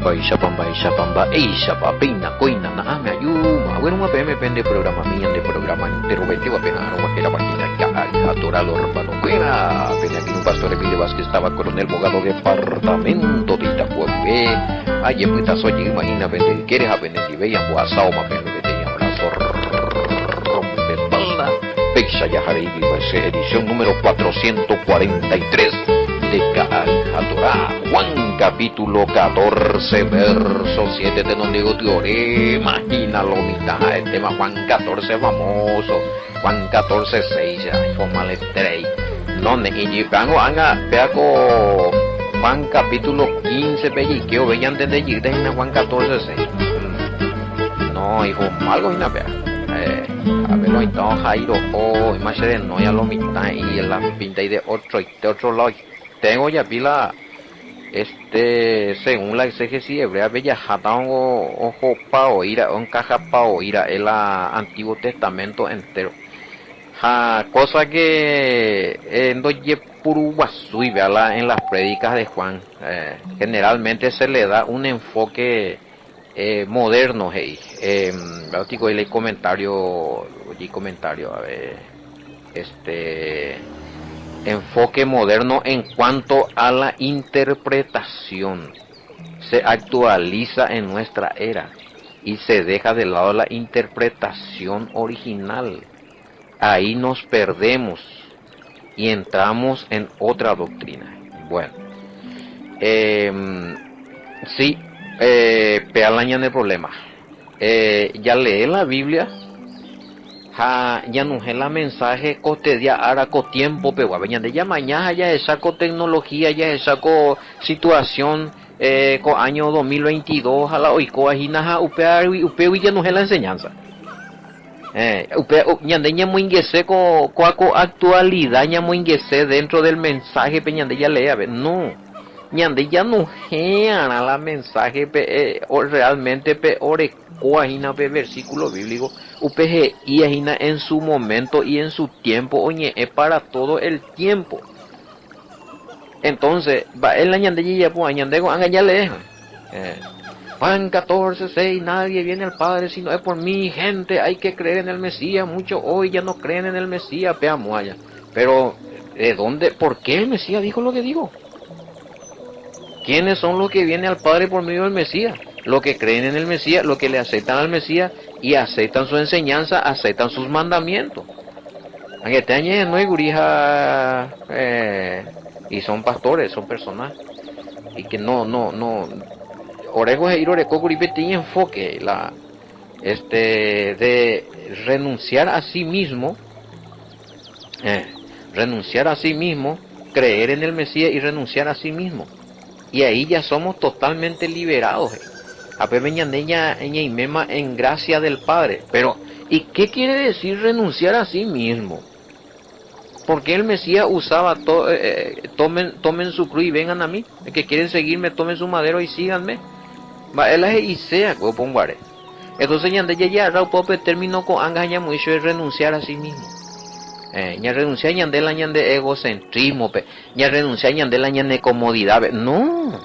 Baisha pamba, eisha papina, coina, na me ayuma. Bueno, una PM pende programa mía de programa interrogativo apenas era página que hay adorado hermano. Buena, pene aquí un pastor Emilio Vázquez estaba coronel abogado departamento de Itapué. Ayer puta soy imagina vende quieres a vender y veía guasao ma pende vende abrazo rompe espalda. Pexa ya haré edición número 443. De Torá, Juan capítulo 14, verso 7, de donde digo teorema, imagínalo, mitad, el tema Juan 14 famoso, Juan 14, 6, ay, formale 3, no, y vengo, peaco, Juan capítulo 15, belliqueo, veían desde allí, de Juan 14, 6, no, hijo, algo, y nada, a ver, entonces, Jairo, oh, imagínate, no, ya lo mitad, y la pinta y de otro lado, tengo ya pila, según la exégesis hebrea, bella jatán ojo pa oíra, un caja pa oíra, el Antiguo Testamento entero. Cosa que en doye puru basui, veala en las prédicas de Juan, generalmente se le da un enfoque moderno, hey. Digo, el comentario, a ver, enfoque moderno en cuanto a la interpretación. Se actualiza en nuestra era y se deja de lado la interpretación original. Ahí nos perdemos y entramos en otra doctrina. Bueno, sí, pealaña de problema. Ya lee la Biblia. Ya no es la mensaje cotidiana ahora con tiempo pero de ya mañana ya saco tecnología ya saco situación con año 2022 a la hoy coagina upeu ya no es la enseñanza ñande ya muy ingese con actualidad ya muy ingese dentro del mensaje peñande ya lea no ñande ya no era la mensaje o realmente peor coagina versículo bíblico UPG y en su momento y en su tiempo oye es para todo el tiempo. Entonces va el añande ya pues añande anga ya le Juan 14, 6, nadie viene al Padre si no es por mí, gente, hay que creer en el Mesías, muchos hoy ya no creen en el Mesías, veamos allá. Pero ¿de dónde? ¿Por qué el Mesías dijo lo que dijo? ¿Quiénes son los que vienen al Padre por medio del Mesías? Los que creen en el Mesías, los que le aceptan al Mesías y aceptan su enseñanza, aceptan sus mandamientos. Aunque te añaden no hay gurija y son pastores, son personas y que no orejos e iroreco guripe tiene enfoque de renunciar a sí mismo, creer en el Mesías y renunciar a sí mismo. Y ahí ya somos totalmente liberados. En gracia del Padre. Pero, ¿y qué quiere decir renunciar a sí mismo? Porque el Mesías usaba, tomen su cruz y vengan a mí. El que quieren seguirme, tomen su madero y síganme. Él es Isea, entonces ya raupope terminó con angaña mucho de renunciar a sí mismo. Ya renunciar de la de egocentrismo, ya renunciar de la de comodidad. No,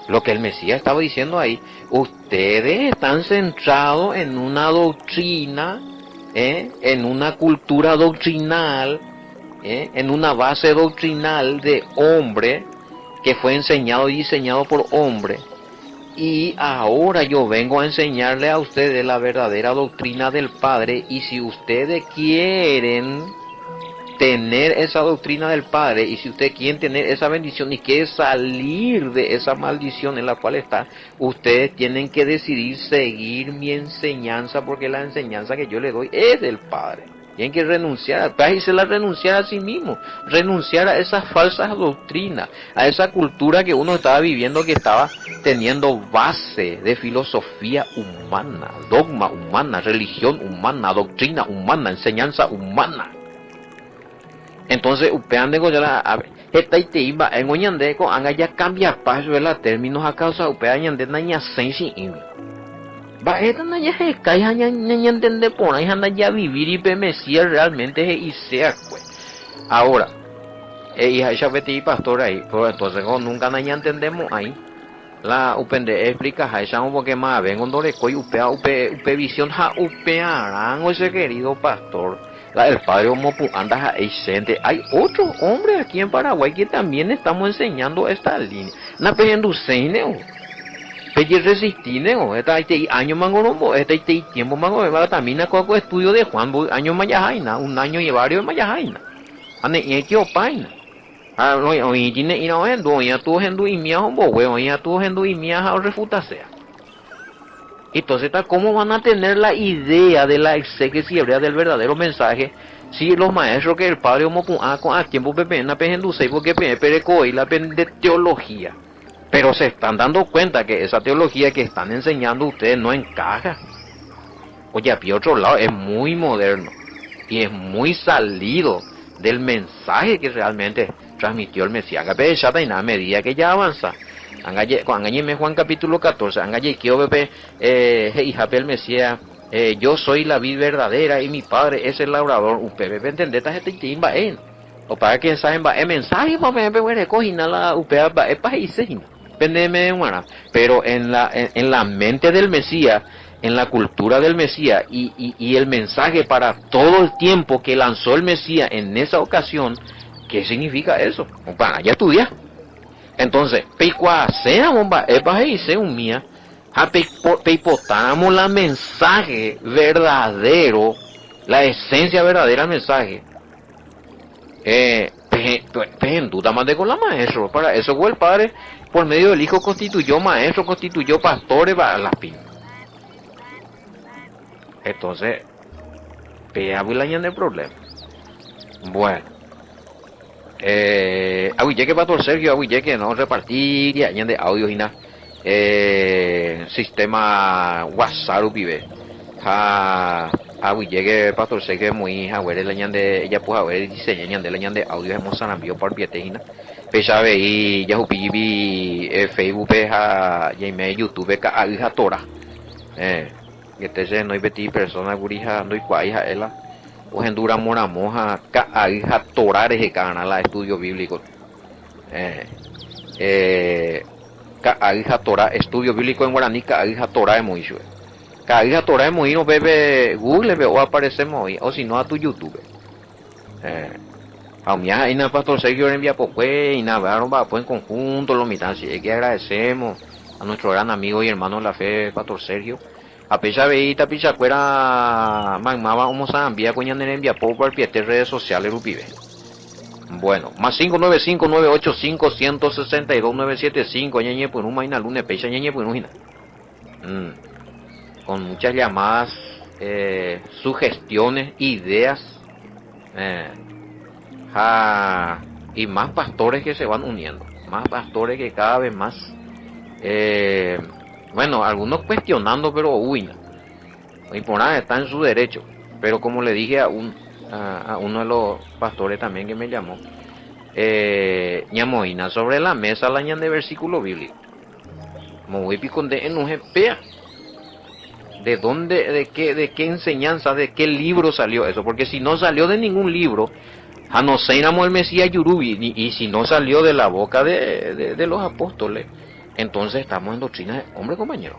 lo que el Mesías estaba diciendo ahí, ustedes están centrados en una doctrina, en una cultura doctrinal, en una base doctrinal de hombre que fue enseñado y diseñado por hombre. Y ahora yo vengo a enseñarle a ustedes la verdadera doctrina del Padre. Y si ustedes quieren tener esa doctrina del Padre, y si ustedes quieren tener esa bendición y quieren salir de esa maldición en la cual está, ustedes tienen que decidir seguir mi enseñanza, porque la enseñanza que yo les doy es del Padre. Tienen que renunciar, renunciar a sí mismo, renunciar a esas falsas doctrinas, a esa cultura que uno estaba viviendo, que estaba teniendo base de filosofía humana, dogma humana, religión humana, doctrina humana, enseñanza humana. Entonces, upean de goyala, a ver, esta y te iba en oñande con anga ya cambia paso de la términos a causa upean ñande naña sensi imi. Va esta naña se cae naña entender por ahí anda ya vivir y pe Mesías realmente y sea pues. Ahora, hija esa vete y pastor ahí, pero entonces nunca naña entendemos ahí. la upende explica haishan porque más ven cuando le coi upe visión ja upearán ese querido pastor. El padre Omopu anda ja exente. Hay otro hombre aquí en Paraguay que también estamos enseñando esta línea. Na pejenduseine o. Pelle resistine o. Esta este año mangorombo, este tiempo mangorombo también con estudio de Juan año mayajaina, un año y varios mayajaina. Ane y opaina. Ah, no, oye, tiene ir a hendu, ya tu hendu y mía hombo, weón, ya tu hendu y mía a refutasea. Entonces, ¿cómo van a tener la idea de la exégesis hebrea del verdadero mensaje si los maestros que el padre Homo con a tiempo pepe na pehendu sei porque pereco y la de teología? Pero se están dando cuenta que esa teología que están enseñando ustedes no encaja. Oye, por otro lado, es muy moderno y es muy salido del mensaje que realmente transmitió el Mesías. Pero ya está en la medida que ya avanza. Angañeme Juan capítulo 14, angañe que bebé, hija el Mesías, yo soy la vid verdadera y mi padre es el labrador. Ustedes entender este timba o para que saben va mensaje para me recogina la upea va para isina. Pero en la mente del Mesías, en la cultura del Mesías y el mensaje para todo el tiempo que lanzó el Mesías en esa ocasión, ¿qué significa eso? Para ya estudiar. Entonces, sea bomba, dice un mía, peipotamos la mensaje verdadero, la esencia verdadera del mensaje. En duda más de con la maestro, para eso fue el padre, por medio del hijo constituyó maestro, constituyó pastores para las pinas. Entonces, hablan del problema. Bueno. Que pastor Sergio, que no repartir y añade audio y nada. Sistema WhatsApp vive. Que pastor Sergio muy haber la ñande ella pues haber diseño ñande la ñande audio hemos sanambio por pieteina. Pesa ve ya upibi Facebook ha ya YouTube ka alja tora. Que te no ibeti persona gurija no igual ela. O endura mora moja ka alja torar ese canal la estudio bíblico. Ka alja tora estudio bíblico en guaraní ka alja tora es muy chulo. Ka alja tora es muy no bebe Google ve o aparecemos hoy o si no a tu YouTube. A mí hay una pastor Sergio envía pues y nada va pues en conjunto lo mitad si es que agradecemos a nuestro gran amigo y hermano de la fe pastor Sergio. A pesar de esta pichacuera magmaba como envía coñan envía por piete redes sociales rupibe. Bueno, más 595-985-162-975 ñeñe por un maina lunes pecha ñeñe por un con muchas llamadas, sugestiones, ideas, y más pastores que se van uniendo, más pastores que cada vez más, bueno, algunos cuestionando, pero y por nada está en su derecho, pero como le dije a uno de los pastores también que me llamó, ñamoina sobre la mesa la ñan de versículo bíblico, muy piconde en un GPA. ¿De dónde, de qué enseñanza, de qué libro salió eso? Porque si no salió de ningún libro, Hanoseinamo el Mesías Yurubi, y si no salió de la boca de los apóstoles, entonces estamos en doctrina de hombre, compañero.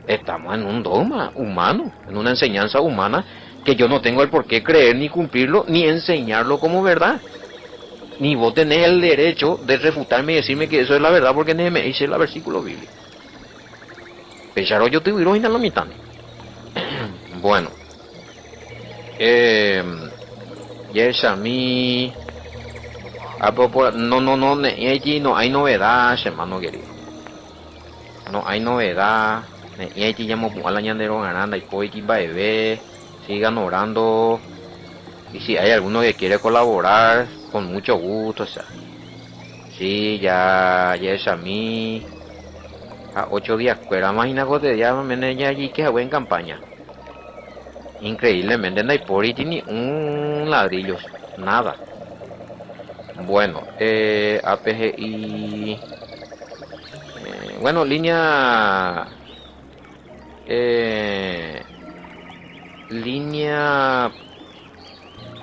Estamos en un dogma humano, en una enseñanza humana que yo no tengo el por qué creer, ni cumplirlo, ni enseñarlo como verdad. Ni vos tenés el derecho de refutarme y decirme que eso es la verdad porque me dice el versículo bíblico. Pecharo yo te huiro en la mitad. Bueno. Yes, a mí. No hay novedad, hermano querido. No hay novedad. Y aquí llamo a la ñandero ganando y poiti bebé. Sigan orando. Y si hay alguno que quiere colaborar, con mucho gusto, o sea. Sí, ya es a mí. A 8 días fuera, imagina que ya me allí que hago en campaña. Increíblemente no hay por ni un ladrillo, nada. Bueno, APGI, bueno, línea, línea,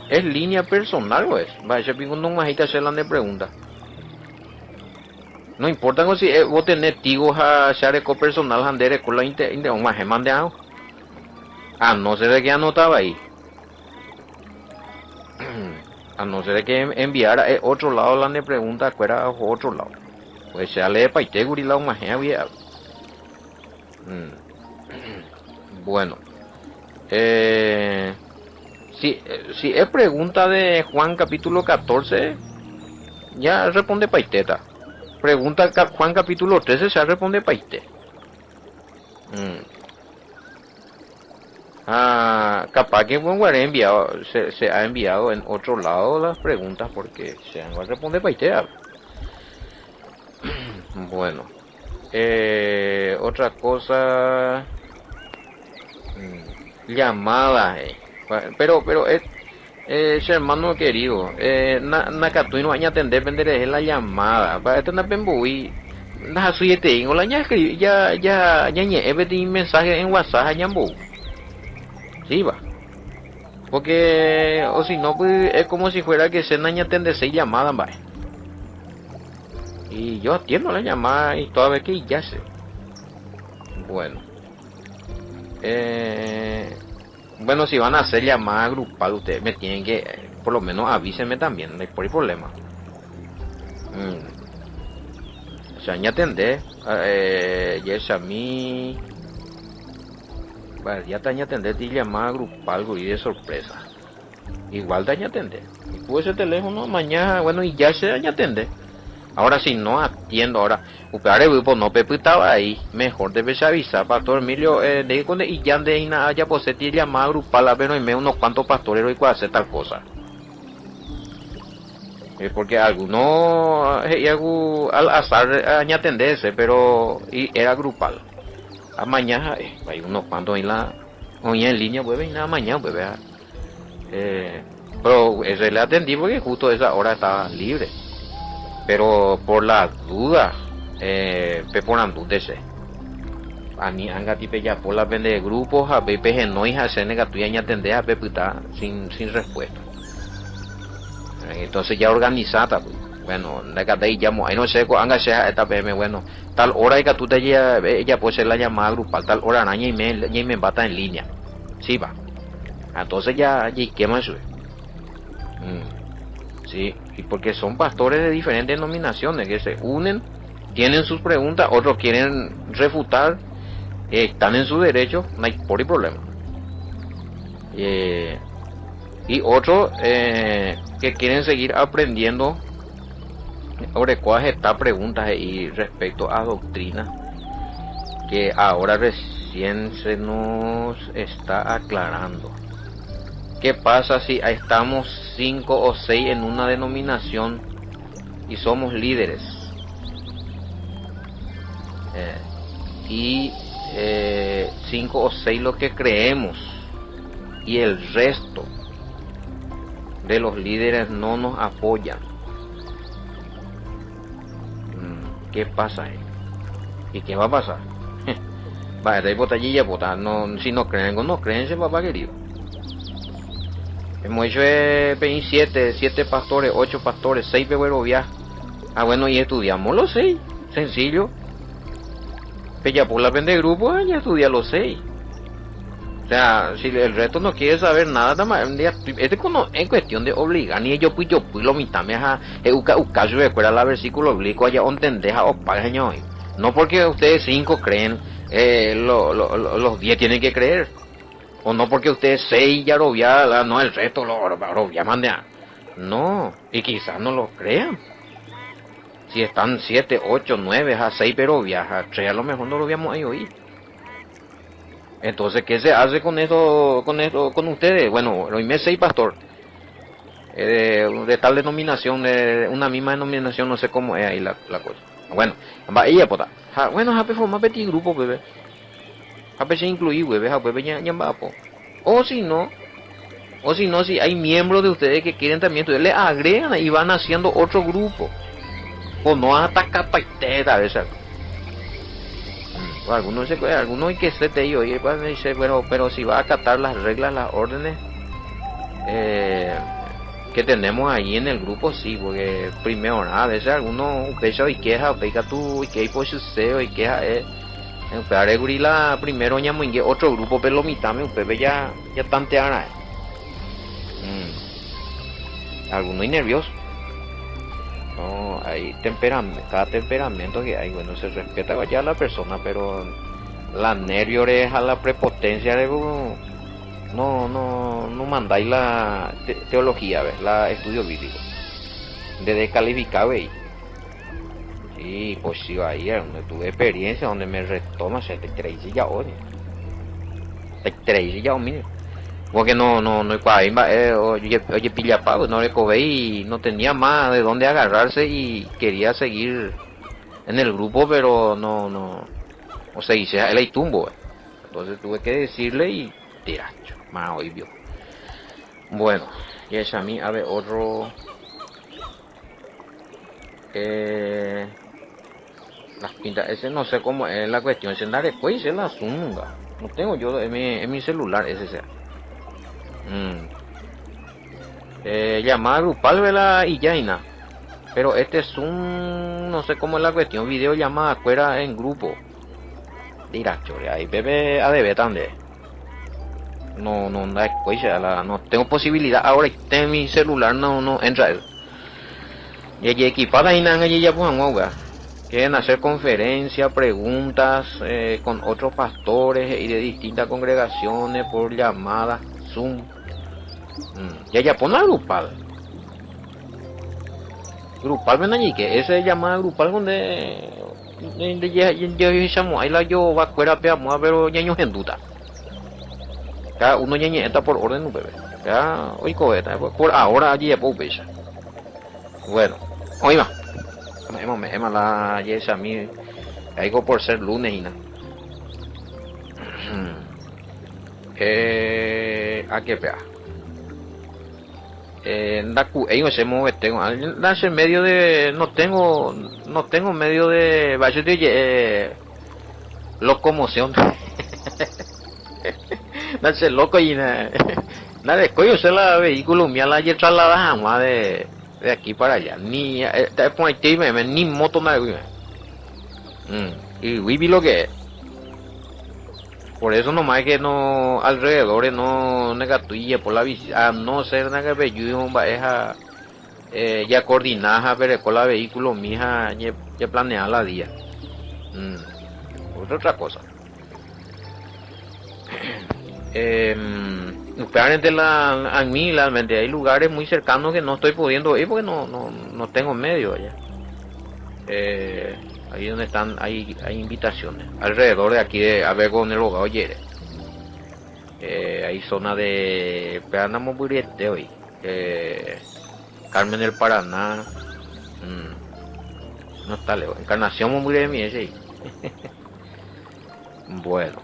es línea personal, pues. Va a ser cuando un majita se la de pregunta. No importa si vos tenés tigos a shareco personal handere con la un maje mandeado. A no ser de que anotaba ahí. A no ser de que enviara otro lado la de pregunta fuera otro lado. Pues se ale pa ite guri la un maje había. Bueno. Si es pregunta de Juan capítulo 14, ya responde paiteta. Pregunta Juan capítulo 13, ya responde paite. Capaz que enviado, se ha enviado en otro lado las preguntas porque se han responde paite. Bueno, otra cosa, llamadas, pero hermano querido, Nakatui no vaya a atender vender la llamada, para esto no pembui, na suite ingo la ya ñe mensaje en WhatsApp ñambu, sí va, porque o si no pues es como si fuera que se naña atender 6 llamadas, va. Y yo atiendo la llamada y toda vez que ya sé. Bueno. Bueno, si van a hacer llamada grupal, ustedes me tienen que, por lo menos avísenme también, no hay por el problema. O sea, ya atendé. Ya a mí. Bueno, ya te atendé de llamada grupal, y de sorpresa. Igual te atendé. Y puse ese teléfono mañana, bueno, y ya se atendé. Ahora si no atiendo, ahora upare grupo no pepitaba ahí, mejor debe avisar pastor Emilio de cuando y ya de ina haya poseti llamada grupal a ver me unos cuantos pastores y puede hacer tal cosa. Porque algunos al azar atenderse, pero y era grupal. A mañana hay unos cuantos en la hoy en línea puede nada mañana puede pero ese le atendí porque justo esa hora estaba libre. Pero por las dudas, peporan dudese. Ani anga tipe ya por la vende de grupos, a pepe no hija se nega tuya ni atender a peputa sin respuesta. Entonces ya organizada, bueno, nega de ahí llamo, ahí no sé anga sea esta PM, bueno, tal hora y que tú te ella puede ser la llamada grupal, tal hora naña y me bata en línea. Sí va. Entonces ya quema eso. Sí, y porque son pastores de diferentes denominaciones que se unen, tienen sus preguntas, otros quieren refutar, están en su derecho, no hay por el problema. Y otros que quieren seguir aprendiendo sobre cuáles estas preguntas y respecto a doctrina que ahora recién se nos está aclarando. ¿Qué pasa si estamos 5 o 6 en una denominación y somos líderes? Y 5 o 6 lo que creemos y el resto de los líderes no nos apoyan. ¿Qué pasa ahí? ¿Y qué va a pasar? Va, de botellilla, no, si no creen, no creen, se papá querido. Hemos hecho 7 pastores, 8 pastores, 6 beberos viajes. Bueno, y estudiamos los 6. Sencillo. Pella por la vende grupo, ya estudia los 6. O sea, si el resto no quiere saber nada, es cuestión de obligar. Ni yo pues lo mitame a ucaso de fuera la versículo bíblico allá ondendeja o pagaño. No porque ustedes 5 creen, los 10 tienen que creer. O no porque ustedes 6 ya robia, no el resto lo robia mandea. No, y quizás no lo crean. Si están 7, 8, 9, a 6 pero viaja, 3 a lo mejor no lo habíamos ahí oír. Entonces, ¿qué se hace con con ustedes? Bueno, lo mismo 6 pastor. De tal denominación, de una misma denominación, no sé cómo es ahí la cosa. Bueno, va ella pota. Bueno, jape forma petit grupo, bebé. Jape se incluir, bebé, jape ya va po. O si no, si hay miembros de ustedes que quieren también, entonces le agregan y van haciendo otro grupo. O no hasta capaciteta a veces. Algunos hay que ser de ellos, pero si va a acatar las reglas, las órdenes, que tenemos ahí en el grupo, sí, porque primero nada, a veces algunos pecha y queja, pega tú y que hay poseo y queja, pero la primero ñamo en otro grupo, pero lo mitame, un pepe ya tanteana, algunos nerviosos. No, hay temperamento, cada temperamento que hay, bueno, se respeta ya a la persona, pero la nervio es a la prepotencia de no mandáis la teología, ¿ves? La estudio bíblico. De descalificar, ¿veis? Sí, pues sí, ahí donde tuve experiencia, donde me retoma, se te creí ya hoy. Te creí ya hoy, porque no oye, pilla pago, no le cobé y no tenía más de dónde agarrarse y quería seguir en el grupo, pero o sea, hice el tumbo. Entonces tuve que decirle y tiracho, más hoy vio. Bueno, y es a mí, a ver, otro. Las pintas, ese no sé cómo es la cuestión, ese nada después es la zunga. No tengo yo en mi celular ese sea. Llamada grupal, ¿verdad? Y Jaina. Pero este es no sé cómo es la cuestión, video llamada fuera en grupo. Tiracho, ahí bebé a debe también. No escucha, no tengo posibilidad ahora en mi celular no entra él. Y equipada y nada ya pues quieren hacer conferencias, preguntas con otros pastores y de distintas congregaciones por llamada Zoom. Ya pone la grupal ven allí que esa es llamada grupal donde ya ahí la yo va fuera pero ñaño en duda. Cada uno ñañe está por orden un bebé. Ya hoy coheta por ahora allí ya puedo ver. Bueno, hoy va. Emma la yes a mí algo por ser lunes y nada. A qué pea. Ellos se mueve tengo nace medio de no tengo medio de vaya de locomoción. Nace loco y nada de coño se la vehículo mía la ya trasladada más de aquí para allá ni ni moto nada y vi lo que es. Por eso nomás que no alrededor no negatuye por la visita a no ser nada que yo esa ya coordinada pero con la vehículo mija ya planea la día. Otra cosa. Claramente a mí realmente hay lugares muy cercanos que no estoy pudiendo ir porque no tengo medio allá. Ahí donde están hay invitaciones alrededor de aquí de Abego en el Hogar Oye. Hay zona de Péramo Buriete hoy, Carmen del Paraná, no está lejos, Encarnación muy de mi ese. Bueno.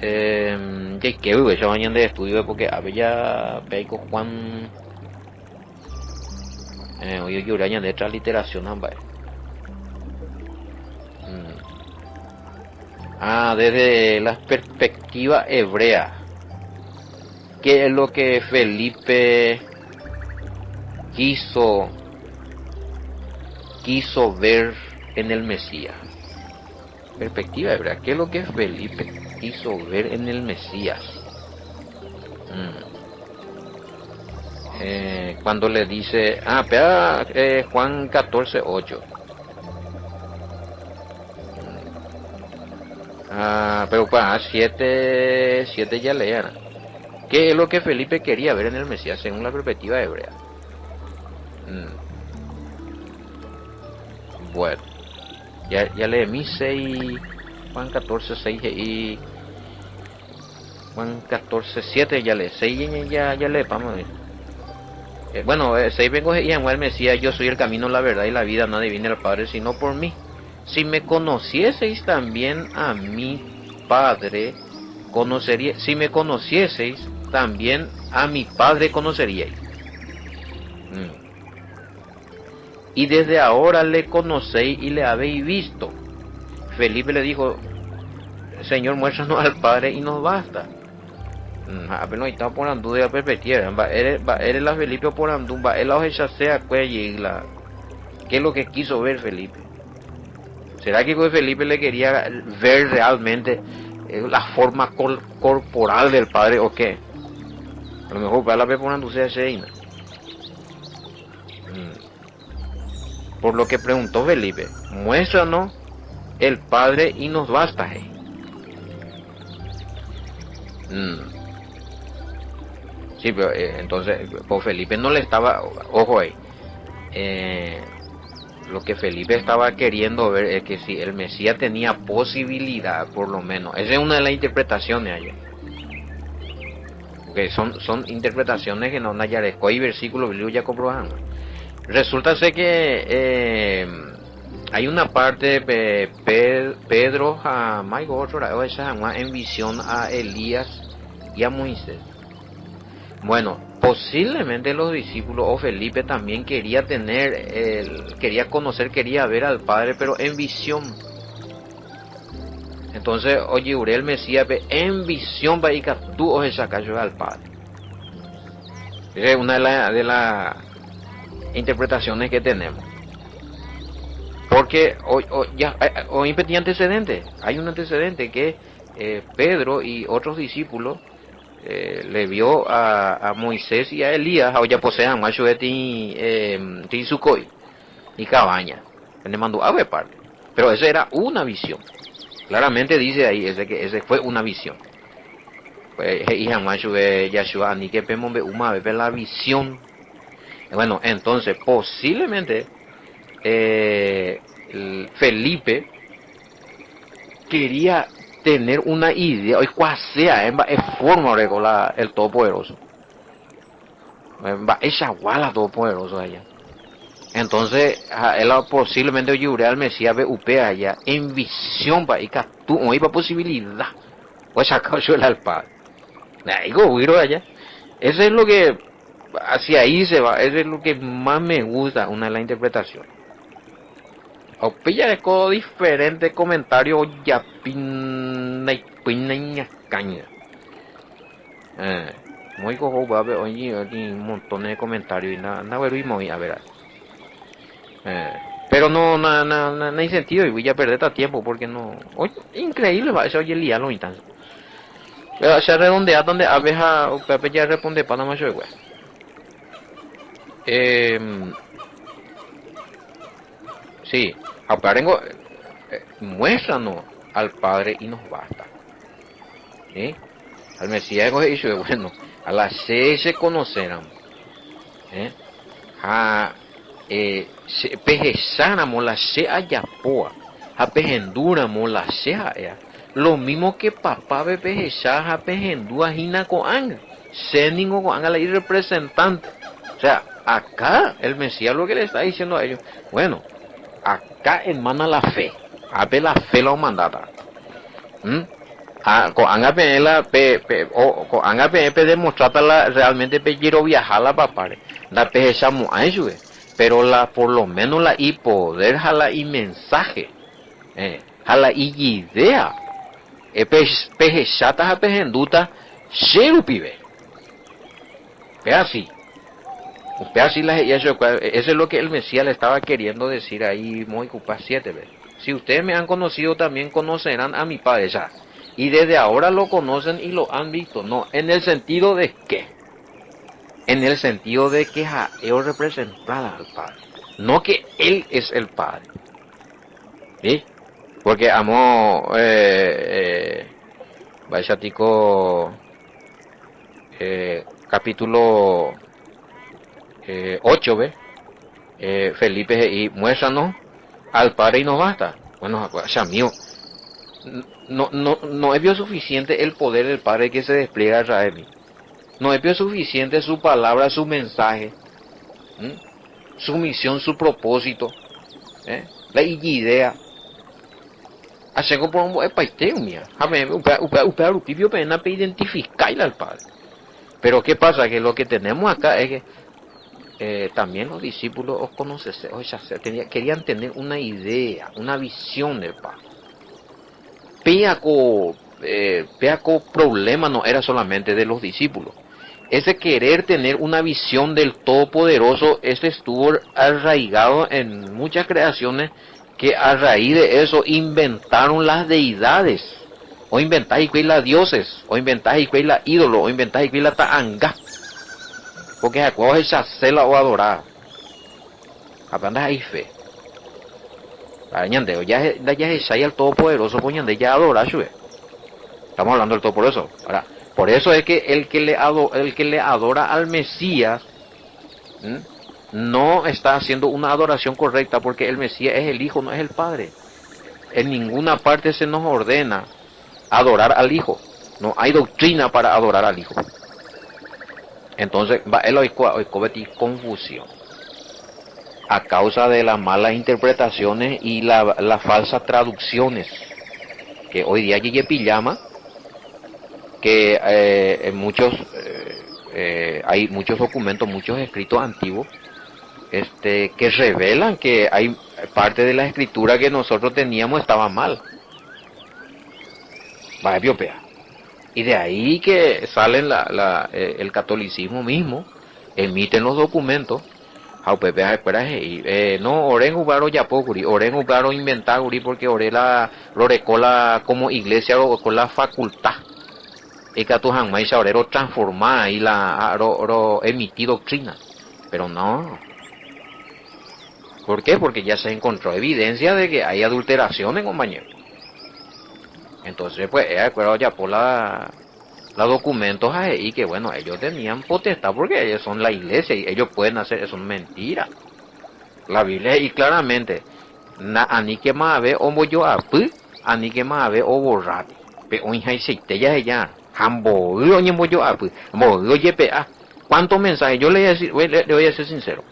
Que se vayan de estudio porque había Peico Juan oye yo de otra literación ambas. Desde la perspectiva hebrea, ¿qué es lo que Felipe quiso ver en el Mesías? Perspectiva hebrea, ¿qué es lo que Felipe quiso ver en el Mesías? Cuando le dice Juan 14:8. Pero para 7 ya lean. ¿Qué es lo que Felipe quería ver en el Mesías según la perspectiva hebrea? Bueno, ya leí mi 6, Juan 14:6 y Juan 14:7 ya leí, 6 ya leí, vamos a ver. Bueno, 6 vengo y en el Mesías, yo soy el camino, la verdad y la vida, nadie viene al Padre sino por mí. Si me conocieseis también a mi Padre, si me conocieseis también a mi Padre conoceríais. Y desde ahora le conocéis y le habéis visto. Felipe le dijo, Señor, muéstranos al Padre y nos basta. Apenas está por andú de la perspectiva, eres la Felipe por andú, él la ya sea cuelle la. ¿Qué es lo que quiso ver Felipe? ¿Será que Felipe le quería ver realmente la forma corporal del padre o qué? A lo mejor para la vez por andú sea Sheina. Por lo que preguntó Felipe, muéstranos el padre y nos basta. Sí, pero entonces, pues Felipe no le estaba, ojo ahí, lo que Felipe estaba queriendo ver es que si el Mesías tenía posibilidad, por lo menos, esa es una de las interpretaciones allá, porque son interpretaciones que no Nayarezco y versículos bíblicos ya comprobaban. Resulta ser que hay una parte de Pedro en visión a Elías y a Moisés. Bueno, posiblemente los discípulos o Felipe también quería quería conocer, quería ver al Padre, pero en visión. Entonces, oye, Uriel Mesías en visión va a ir que tú o sacayo al Padre. Esa es una de las interpretaciones que tenemos. Porque hoy hay antecedente, hay un antecedente que Pedro y otros discípulos le vio a Moisés y a Elías, a ya posean macho de ti sucoi y cabaña, le mandó a ver parte. Pero esa era una visión. Claramente dice ahí ese fue una visión. Y macho de Yahshua ni que pemombe uma ve la visión. Bueno, entonces posiblemente Felipe quería tener una idea, hoy cual sea, es forma de el Todopoderoso. Esa guala Todopoderoso allá. Entonces, él posiblemente lloré al Mesías ve upea allá, en visión, y que tú, no hay posibilidad. O sacado yo al Padre. Digo, huiro allá. Eso es lo que, hacia ahí se va, eso es lo que más me gusta, una de las interpretaciones. O pilla de codo diferentes comentarios ya pina y caña. Muy cojo va a ver oye un montón de comentarios y nada muy a ver. Pero no hay sentido y voy a perder tiempo porque no. Oye, increíble va eso oye el día lo intenso. Pero se redondea donde abeja o Pepe ya responde para más yo igual. Sí, aparengo muéstranos al Padre y nos basta. ¿Sí? Al Mesías dice, bueno, a las 6 se conocerán. A pejezáramos la se ayapoa. A pehenduramos la se aya. Lo mismo que papá ve pejezá a pehendúa jina coanga. Seningo coanga la representante. O sea, acá el Mesías lo que le está diciendo a ellos, bueno, acá emana la fe. A ver la fe la mandata. Con anga demostrarla realmente quiero viajar la papare la pejechamos ayude pero la por lo menos la y poder jala y mensaje jala y idea pejechata a pejenduta sheru pibe ve así eso es lo que el Mesías le estaba queriendo decir ahí muy cupa 7 veces. Si ustedes me han conocido también conocerán a mi padre ya. Y desde ahora lo conocen y lo han visto. No, en el sentido de qué. En el sentido de que ellos representan al Padre. No que Él es el Padre. ¿Sí? Porque amo Baishatico capítulo 8, ¿ve? Felipe y muéstranos al Padre y nos basta. Bueno, ya mío. No es bien suficiente el poder del Padre que se despliega a través de mí. No es bien suficiente su palabra, su mensaje, su misión, su propósito, la idea. Así como por un paisteo mía. Upea pena para identificarle al Padre. Pero ¿qué pasa? Que lo que tenemos acá es que también los discípulos querían tener una idea, una visión del Padre. Peaco vea que el problema no era solamente de los discípulos. Ese querer tener una visión del Todopoderoso, este estuvo arraigado en muchas creaciones que a raíz de eso inventaron las deidades. O inventáis que las dioses, o inventáis que las ídolos, o inventáis que la taanga. Porque a cuál es chacela o adorar. Aprendas ahí fe. Ya es el Todopoderoso, coñande, ya adorar, sube. Estamos hablando del Todopoderoso. Ahora, por eso es que el que le adora al Mesías, no está haciendo una adoración correcta, porque el Mesías es el Hijo, no es el Padre. En ninguna parte se nos ordena adorar al Hijo. No hay doctrina para adorar al Hijo. Entonces, él hoy comete confusión a causa de las malas interpretaciones y las falsas traducciones que hoy día llegue pillama, que hay muchos documentos, muchos escritos antiguos, que revelan que hay parte de la escritura que nosotros teníamos estaba mal. Va Etiopía. Y de ahí que salen el catolicismo mismo, emiten los documentos. No, oren ubaro ya pocuri, oren ubaro inventar uri porque ore lo recola como iglesia o con la facultad. Y que tu jamás orero transformar y emitir doctrina. Pero no. ¿Por qué? Porque ya se encontró evidencia de que hay adulteración en compañero. Entonces, pues, acuerdo ya por los documentos ahí que, bueno, ellos tenían potestad porque ellos son la iglesia y ellos pueden hacer eso, es mentira. La Biblia y claramente, ani que más ve o yo apu, ani que más ve o borrar, pe hoy hay seite ya ella, hambo, yo apu, mo yo pa. ¿Cuántos mensajes? Yo le voy a ser sincero.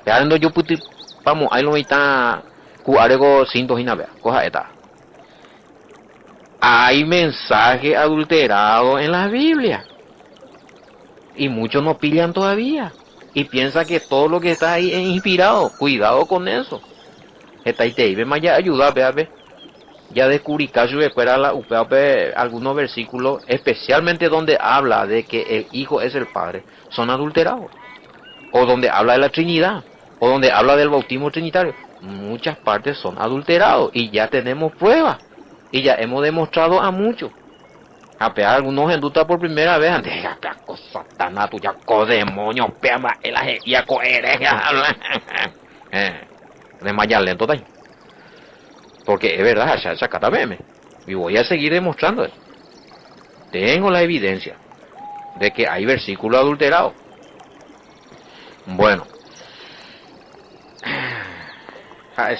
Pero yo puti, vamos, ahí lo está, cuarego cintos y nave, coja esta. Hay mensaje adulterado en la Biblia. Y muchos no pillan todavía. Y piensan que todo lo que está ahí es inspirado. Cuidado con eso. Está ahí te iba ya ayuda, ve. Ya descubrí caso de algunos versículos, especialmente donde habla de que el Hijo es el Padre, son adulterados. O donde habla de la Trinidad, o donde habla del bautismo trinitario. Muchas partes son adulterados y ya tenemos pruebas. Y ya hemos demostrado a muchos. A pegar algunos en duda por primera vez. Antes, Satanás, tu ya demonio, pema, el ya coherencia. De más lento también. Porque es verdad, sacata meme. Y voy a seguir demostrando eso. Tengo la evidencia de que hay versículos adulterados. Bueno.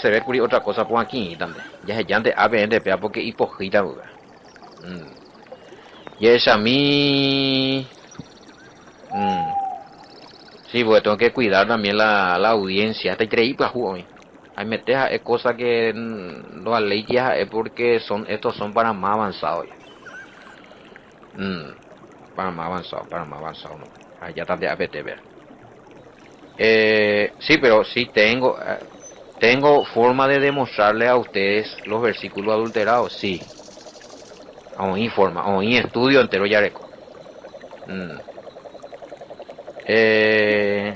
Se ve curioso otra cosa por aquí también. Ya se llante ABN pea porque hipócrita. Y es a mí. Sí, porque tengo que cuidar también la audiencia. Te creí para jugar. Hay metes es cosa que no ley ya es porque estos son para más avanzados. Para más avanzado, no. Ya está de APT ver. Sí, pero sí tengo forma de demostrarle a ustedes los versículos adulterados, sí. Aún informa, aún estudio entero yareco.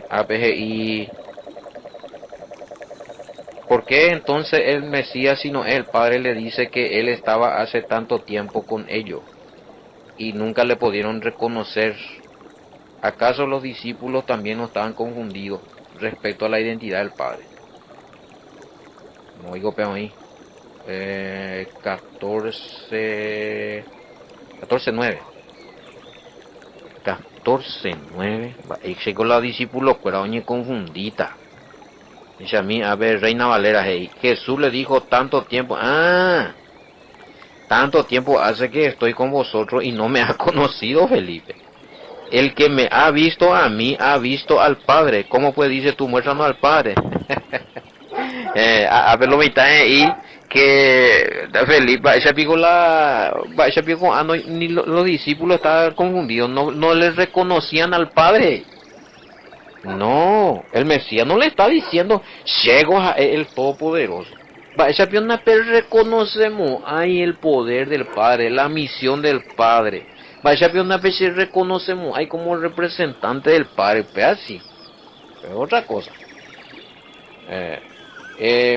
APGI. ¿Por qué entonces el Mesías, si no es el Padre, le dice que él estaba hace tanto tiempo con ellos y nunca le pudieron reconocer? ¿Acaso los discípulos también no estaban confundidos respecto a la identidad del Padre? No oigo peón ahí. 14:9. 14:9. Y con los discípulos, pero oye confundida. Dice a mí, a ver, Reina Valera, hey, Jesús le dijo tanto tiempo. Tanto tiempo hace que estoy con vosotros y no me ha conocido, Felipe. El que me ha visto a mí, ha visto al Padre. ¿Cómo pues dice tú, muéstranos al Padre? A ver, lo mitad ahí, que Felipe, ese pico ni los discípulos estaban confundidos, no les reconocían al Padre. No, el Mesías no le está diciendo, llego a el Todopoderoso. esa piona pero reconocemos hay el poder del Padre, la misión del Padre. Esa piona pero reconocemos hay como representante del Padre, pero así. Pero otra cosa.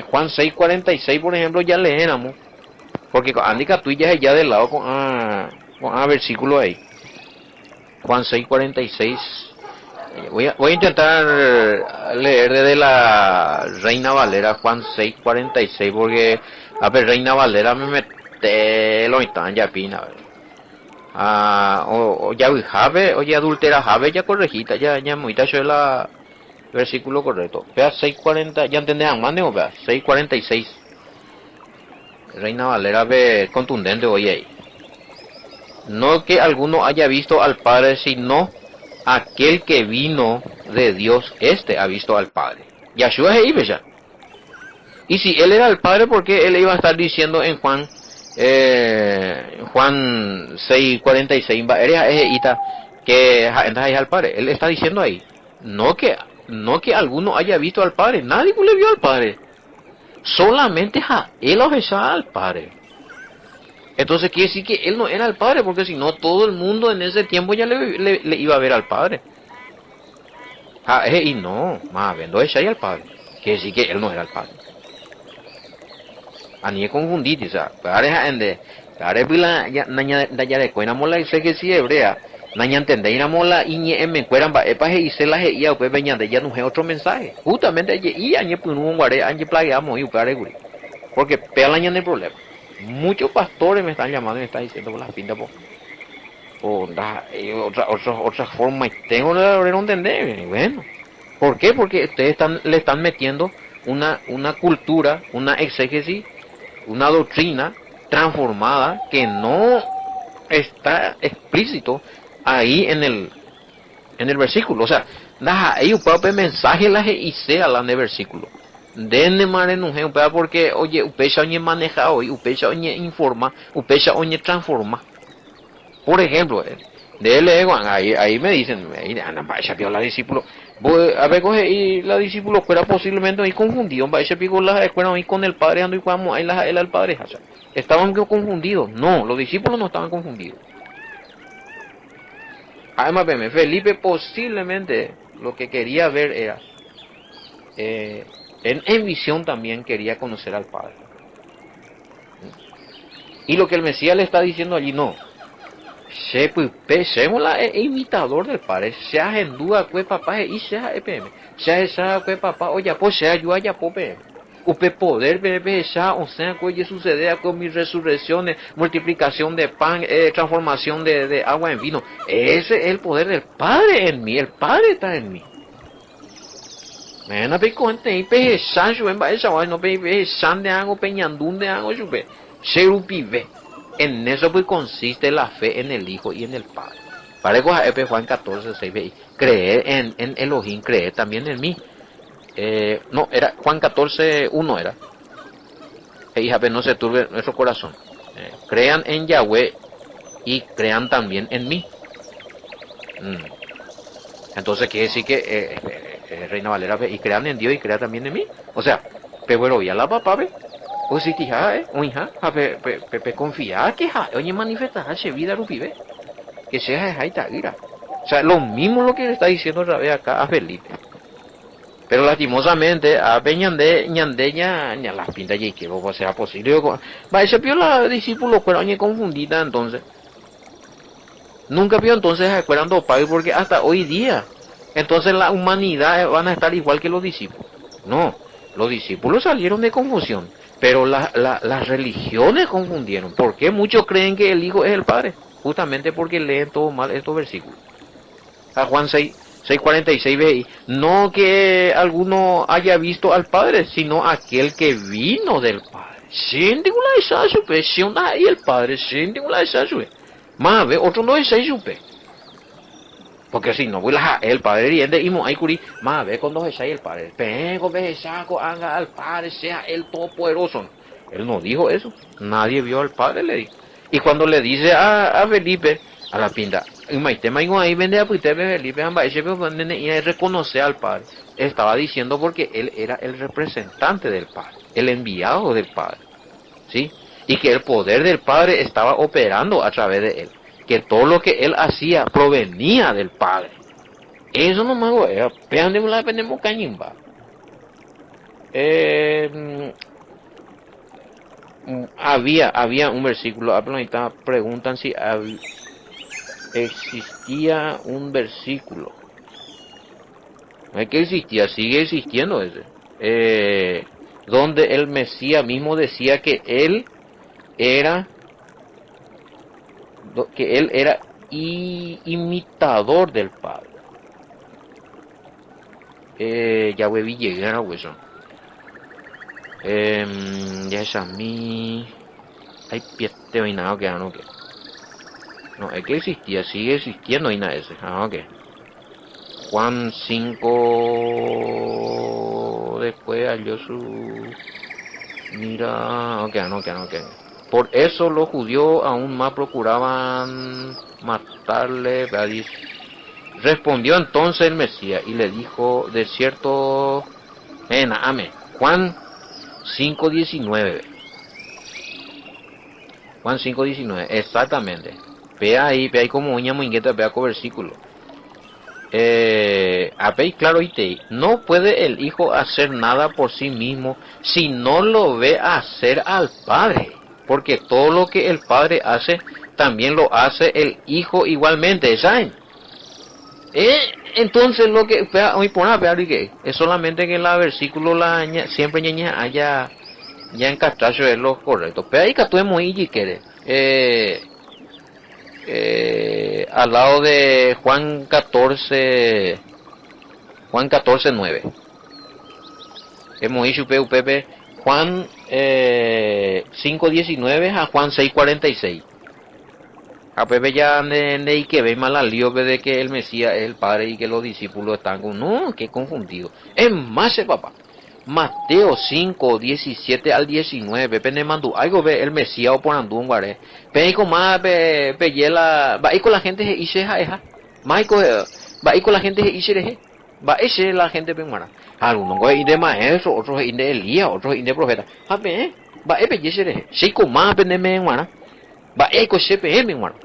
Juan 6:46 por ejemplo ya leéramos. Porque Andica tú ya del lado con versículo ahí. Juan 6:46. Voy a intentar leer desde la Reina Valera, Juan 6:46, porque a ver, Reina Valera me mete lo están ya pina. O ya jave, o ya adultera jave, ya corregita, ya muy tacho el versículo correcto. Vea 6:40, ya entendés más o vea 6:46. Reina Valera ve contundente hoy ahí. No que alguno haya visto al Padre, sino aquel que vino de Dios, este ha visto al Padre. Yahshua es ahí, ya. Y si él era el Padre, ¿por qué él iba a estar diciendo en Juan 6:46 que es al Padre? Él está diciendo ahí, no que alguno haya visto al Padre, nadie le vio al Padre, solamente él obedecía al Padre. Entonces quiere decir que él no era el Padre, porque si no todo el mundo en ese tiempo ya le iba a ver al Padre. Y no, más vendo ella y al Padre. Quiere decir que él no era el Padre. Ani confundí, o sea, para pila naña de cuena mola y sé que si hebrea, naña entender mola y ni me cueran ba epa y se la y pues veñan de ya no es otro mensaje. Justamente y añe pues un guare añe plagiamos y upare guri. Porque pelaña en el problema. Muchos pastores me están llamando y me están diciendo por las pintas otra forma y tengo que entender. Y bueno, ¿por qué? Porque ustedes le están metiendo una cultura, una exégesis, una doctrina transformada que no está explícito ahí en el versículo. O sea, ahí un propio mensaje la y sea la de versículo. Denle mare no es porque oye upecha oñe maneja hoy upecha oñe informa upecha oñe transforma. Por ejemplo, ahí me dicen vaya pio la discípulo a ver coge y la discípulo fuera posiblemente ahí confundido vaya pico la escuela ahí con el padre ando y vamos ahí él al padre estaban confundidos. No, los discípulos no estaban confundidos. Además Felipe posiblemente lo que quería ver era en visión también quería conocer al Padre. Y lo que el Mesías le está diciendo allí, no. Seamos el imitador del Padre. Sea en duda que papá y sea EPM. Sea esa que papá, oye, pues sea yo allá, pues. Upe poder ver ya, o sea, que suceda con mis resurrecciones, multiplicación de pan, transformación de agua en vino. Ese es el poder del Padre en mí. El Padre está en mí. Mena pe conte y pe sancho en esa no pe san de algo peñandún de algo chupe. Serupive. En eso pues consiste la fe en el Hijo y en el Padre. Para que Juan 14:6 creer en Elohim, creer también en mí. No, era Juan 14:1 era. Hija, no se turbe nuestro corazón. Crean en Yahweh y crean también en mí. Entonces quiere decir que Reina Valera y crean en Dios y crean también en mí. O sea, pero ya la papá ve. O si tija, o hija, confía que oye manifestar se vida rupive. Que sea jaita ira. O sea, lo mismo lo que le está diciendo otra vez acá a Felipe. Pero lastimosamente a Peñande ñandeña las pinta y que vos sea posible. Va ese pio la discípulo pero oye confundida entonces. Nunca vio entonces acuerdan padre porque hasta hoy día entonces la humanidad van a estar igual que los discípulos. No, los discípulos salieron de confusión, pero las religiones confundieron. ¿Por qué muchos creen que el Hijo es el Padre? Justamente porque leen todo mal estos versículos. A Juan 6:46 ve, no que alguno haya visto al Padre, sino aquel que vino del Padre. Sin ninguna de esas, si una y el Padre, sin ninguna de esas, más ve, otro no es seis, porque si no, el Padre riende y hay curi, más ve cuando es el Padre, pego, ve, saco, haga al Padre, sea el Todopoderoso. Él no dijo eso, nadie vio al Padre, le dijo. Y cuando le dice a Felipe, a la pinta, ahí vende a Felipe, y reconoce al Padre, estaba diciendo porque él era el representante del Padre. el enviado del Padre, ¿sí? Y que el poder del Padre estaba operando a través de él, que todo lo que él hacía provenía del Padre. Eso no me hago, la dependemos cañimba. Había un versículo, preguntan si existía un versículo. No es que existía, sigue existiendo ese. Donde el Mesías mismo decía era que él era imitador del Padre. Yahweh Villegas, hueso. Ya es a mí. Hay pieste o nada que no que. No, es que existía, sigue existiendo y nada ese. Ok. Juan 5 después halló su. Mira, ok. Por eso los judíos aún más procuraban matarle. Respondió entonces el Mesías y le dijo, de cierto, amén. Juan 5:19. Juan 5:19, exactamente. Ve ahí como uña muñeca, vea con versículo. Claro, no puede el Hijo hacer nada por sí mismo si no lo ve hacer al Padre, porque todo lo que el Padre hace, también lo hace el Hijo igualmente, ¿saben? Entonces lo que hoy es solamente que la versículo siempre haya ya en Castracho es lo correcto. Pero ahí que tú y quiere. Al lado de Juan 14:9. Hemos dicho Pepe Juan 5:19 a Juan 6:46. A Pepe ya de que ve mal al lío de que el Mesías es el Padre y que los discípulos están con no, qué confundido. Es más, papá. Mateo 5:17 al 19. Pene mandu algo ve el Mesías o por andún guare. Peico más peyela va con la gente se dice ja. Maico va con la gente se dice va ese la gente penguara. Algunos güey de maestro, otros de Elías, otros de profeta. A ver, va peyese. Chico más pene menguara. Va con CPM menguara.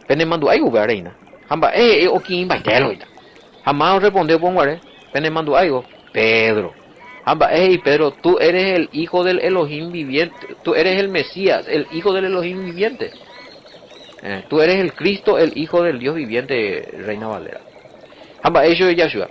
Pene mandu algo ve reina. Hamba o quien va telo. Jamás respondió con guare. Pene mandu algo. Pedro. Pedro, tú eres el hijo del Elohim viviente, tú eres el Mesías, el hijo del Elohim viviente. Tú eres el Cristo, el hijo del Dios viviente, Reina Valera. Eso es Yahshua.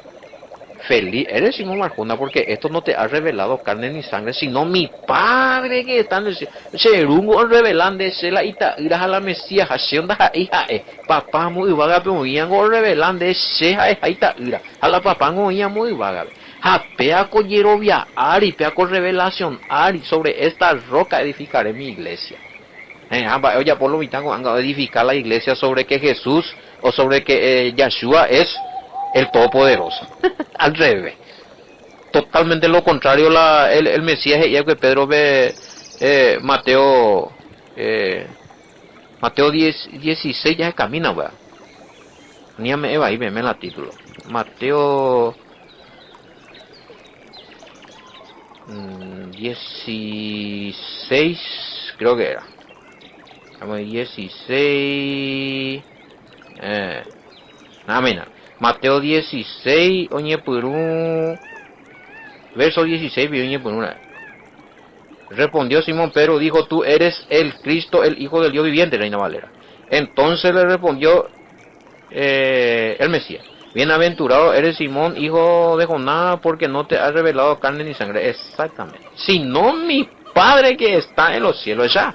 Feliz, eres Simón Marjona, porque esto no te ha revelado carne ni sangre, sino mi Padre que está en el cielo. Cherungo revelando la ita irás a la Mesías, hacienda hija papá muy vaga, pero muy revelando esa ita ira. A la papá muy vaga. Peaco Yerovia Ari, Peaco Revelación Ari, sobre esta roca edificaré mi iglesia. Oye, por lo mitango han edificar la iglesia sobre que Jesús o sobre que Yahshua es el Todopoderoso. Al revés. Totalmente lo contrario, el Mesías y que Pedro ve Mateo 16 ya camina, ¿verdad? Ni me va ahí, me la título. Mateo 16 creo que era. 16 Mateo 16 oñe purú verso 16 oñe purú. Respondió Simón Pedro, dijo, tú eres el Cristo, el Hijo del Dios viviente, Reina Valera. Entonces le respondió el Mesías, bienaventurado eres Simón, hijo de Jonás, porque no te ha revelado carne ni sangre. Exactamente. Sino mi Padre que está en los cielos ya.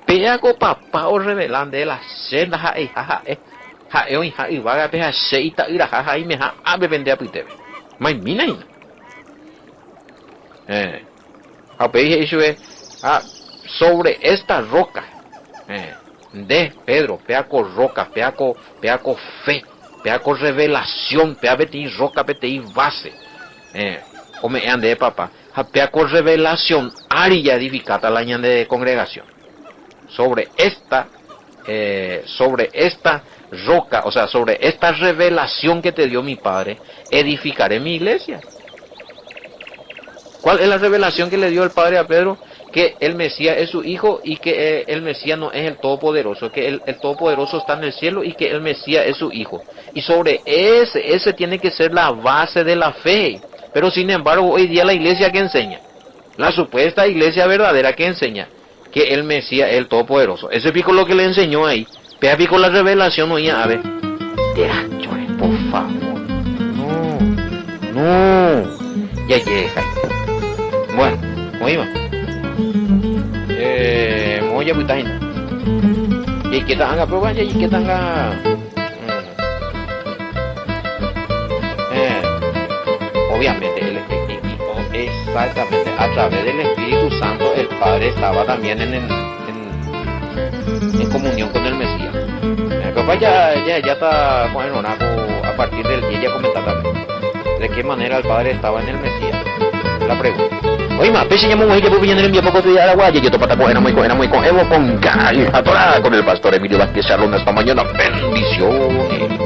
Peago papá o revelando de la senda y vaga peja seita ira jaja y me ha ave vende a pitebe. Mai mina ina. Sobre esta roca. De Pedro, peaco roca, peaco fe, peaco revelación, peaco roca, peti base. Come ande papá. Peaco revelación, aria edificada la ñan de congregación. Sobre esta roca, o sea, sobre esta revelación que te dio mi Padre, edificaré mi iglesia. ¿Cuál es la revelación que le dio el Padre a Pedro? Que el Mesías es su hijo y que el Mesías no es el Todopoderoso, que el Todopoderoso está en el cielo y que el Mesías es su hijo. Y sobre ese tiene que ser la base de la fe. Pero sin embargo, hoy día la iglesia que enseña, la supuesta iglesia verdadera que enseña, que el Mesías es el Todopoderoso. Ese pico lo que le enseñó ahí. Pega pico la revelación, oye, a ver. Por favor. No. Ya llega. Bueno, oímos. Moya butain. Y que tanga prueba ya y que tanga. Obviamente exactamente a través del Espíritu Santo el Padre estaba también en comunión con el Mesías. Papá ya está con el monaco a partir del día ya comentar también de qué manera el Padre estaba en el Mesías. La pregunta. Oye, más, pese ya muy que puedo en mi poco de Araguaya, yo topa con Evo con Atorada con el pastor Emilio Vázquez Salón esta mañana. Bendiciones.